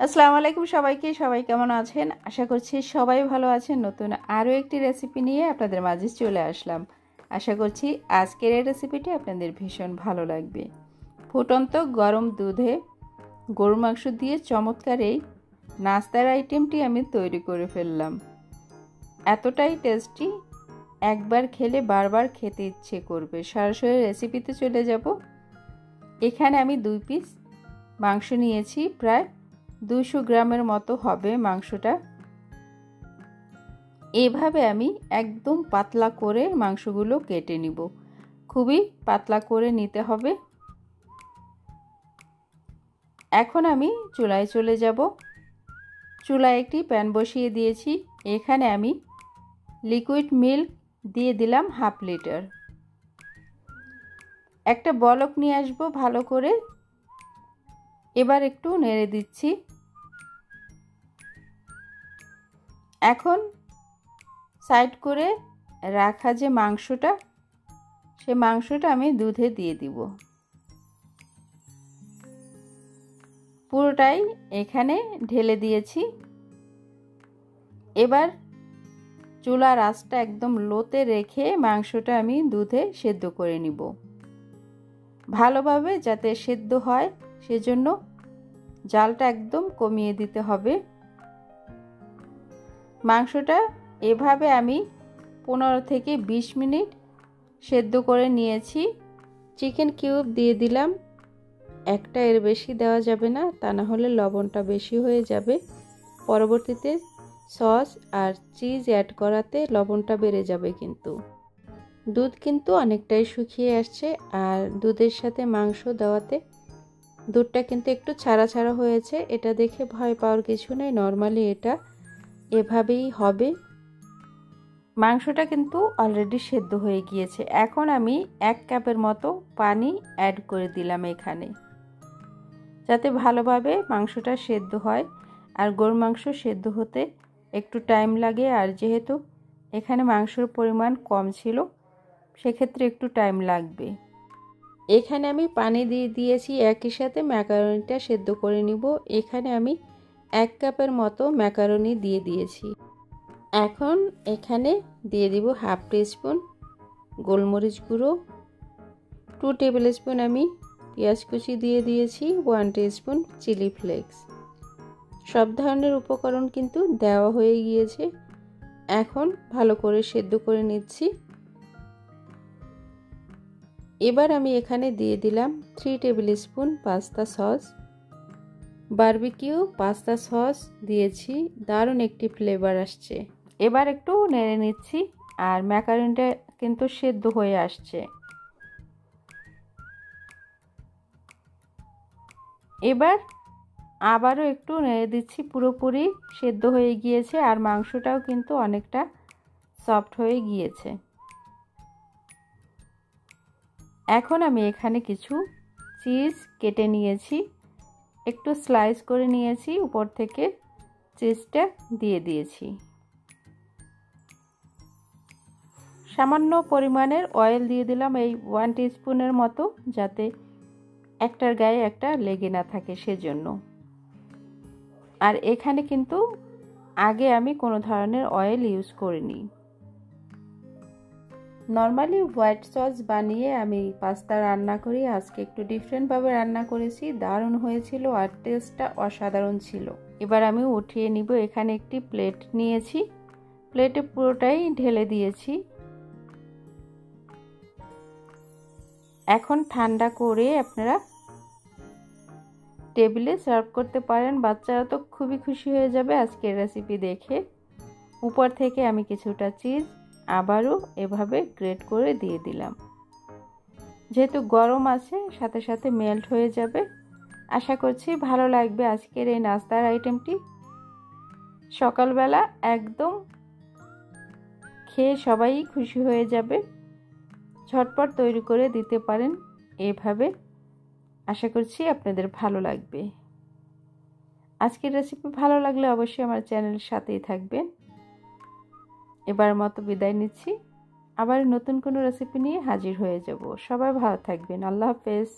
আসসালামু আলাইকুম সবাইকে। সবাই কেমন আছেন? আশা করছি সবাই ভালো আছেন। নতুন আরও একটি রেসিপি নিয়ে আপনাদের মাঝে চলে আসলাম। আশা করছি আজকের এই রেসিপিটি আপনাদের ভীষণ ভালো লাগবে। ফুটন্ত গরম দুধে গরুর মাংস দিয়ে চমৎকার এই নাস্তার আইটেমটি আমি তৈরি করে ফেললাম। এতটাই টেস্টি, একবার খেলে বারবার খেতে ইচ্ছে করবে। সরাসরি রেসিপিতে চলে যাব। এখানে আমি 2 পিস মাংস নিয়েছি, প্রায় 200 গ্রামের মতো হবে মাংসটা। এভাবে আমি একদম পাতলা করে মাংসগুলো কেটে নিব। খুবই পাতলা করে নিতে হবে। এখন আমি চুলায় চলে যাব। চুলায় একটি প্যান বসিয়ে দিয়েছি। এখানে আমি লিকুইড মিল্ক দিয়ে দিলাম 1/2 লিটার। একটা বলক নিয়ে আসবো ভালো করে। এবার একটু নেড়ে দিচ্ছি। এখন সাইড করে রাখা যে মাংসটা, সে মাংসটা আমি দুধে দিয়ে দিব। পুরোটাই এখানে ঢেলে দিয়েছি। এবার চুলার আঁচটা একদম লোতে রেখে মাংসটা আমি দুধে সেদ্ধ করে নিব ভালোভাবে, যাতে সেদ্ধ হয় সেজন্য জালটা একদম কমিয়ে দিতে হবে। মাংসটা এভাবে আমি 15 থেকে 20 মিনিট সেদ্ধ করে নিয়েছি। চিকেন কিউব দিয়ে দিলাম একটা, এর বেশি দেওয়া যাবে না, তা না হলে লবণটা বেশি হয়ে যাবে। পরবর্তীতে সস আর চিজ অ্যাড করাতে লবণটা বেড়ে যাবে। কিন্তু দুধ কিন্তু অনেকটাই শুকিয়ে আসছে, আর দুধের সাথে মাংস দেওয়াতে দুধটা কিন্তু একটু ছাড়া ছাড়া হয়েছে। এটা দেখে ভয় পাওয়ার কিছু নেই, নর্মালি এটা এভাবেই হবে। মাংসটা কিন্তু অলরেডি সেদ্ধ হয়ে গিয়েছে। এখন আমি 1 কাপের মতো পানি অ্যাড করে দিলাম এখানে, যাতে ভালোভাবে মাংসটা সেদ্ধ হয়। আর গরুর মাংস সেদ্ধ হতে একটু টাইম লাগে, আর যেহেতু এখানে মাংসের পরিমাণ কম ছিল সেক্ষেত্রে একটু টাইম লাগবে। এখানে আমি পানি দিয়ে দিয়েছি, একই সাথে ম্যাকারনিটা সেদ্ধ করে নিব। এখানে আমি 1 কাপের মতো ম্যাকারনি দিয়ে দিয়েছি। এখন এখানে দিয়ে দিব 1/2 টিস্পুন গোলমরিচ গুঁড়ো, 2 টেবিল স্পুন আমি পেঁয়াজ কুচি দিয়ে দিয়েছি, 1 টিস্পুন চিলি ফ্লেক্স। সব ধরনের উপকরণ কিন্তু দেওয়া হয়ে গিয়েছে। এখন ভালো করে সেদ্ধ করে নিচ্ছি। এবার আমি এখানে দিয়ে দিলাম 3 table spoon pasta sauce. Barbecue pasta sauce দিয়েছি, দারুণ একটি ফ্লেভার আসছে। এবার একটু নেড়ে নিচ্ছি, আর ম্যাকারনিটা কিন্তু সেদ্ধ হয়ে আসছে। এবার আবারও একটু নেড়ে দিচ্ছি। পুরোপুরি সেদ্ধ হয়ে গিয়েছে, আর মাংসটাও কিন্তু অনেকটা সফট হয়ে গিয়েছে। এখন আমি এখানে কিছু চিজ কেটে নিয়েছি, একটু স্লাইস করে নিয়েছি, উপর থেকে চিজটা দিয়ে দিয়েছি। সামান্য পরিমাণের অয়েল দিয়ে দিলাম, এই 1 টিস্পুনের মতো, যাতে একটার গায়ে একটা লেগে না থাকে সেজন্য। আর এখানে কিন্তু আগে আমি কোনো ধরনের অয়েল ইউজ করিনি। নর্মালি হোয়াইট সস বানিয়ে আমি পাস্তা রান্না করি, আজকে একটু ডিফারেন্টভাবে রান্না করেছি। দারুণ হয়েছিল, আর টেস্টটা অসাধারণ ছিল। এবার আমি উঠিয়ে নিব। এখানে একটি প্লেট নিয়েছি, প্লেটে পুরোটাই ঢেলে দিয়েছি। এখন ঠান্ডা করে আপনারা টেবিলে সার্ভ করতে পারেন। বাচ্চারা তো খুবই খুশি হয়ে যাবে আজকের রেসিপি দেখে। উপর থেকে আমি কিছুটা চিজ আবারও এভাবে গ্রেট করে দিয়ে দিলাম। যেহেতু গরম আছে, সাথে সাথে মেল্ট হয়ে যাবে। আশা করছি ভালো লাগবে আজকের এই নাস্তার আইটেমটি। সকালবেলা একদম খেয়ে সবাই খুশি হয়ে যাবে। ঝটপট তৈরি করে দিতে পারেন এভাবে। আশা করছি আপনাদের ভালো লাগবে। আজকের রেসিপি ভালো লাগলে অবশ্যই আমার চ্যানেলের সাথেই থাকবেন। এবার মতো বিদায় নিচ্ছি। আবার নতুন কোনো রেসিপি নিয়ে হাজির হয়ে যাব। সবাই ভালো থাকবেন। আল্লাহ হাফেজ।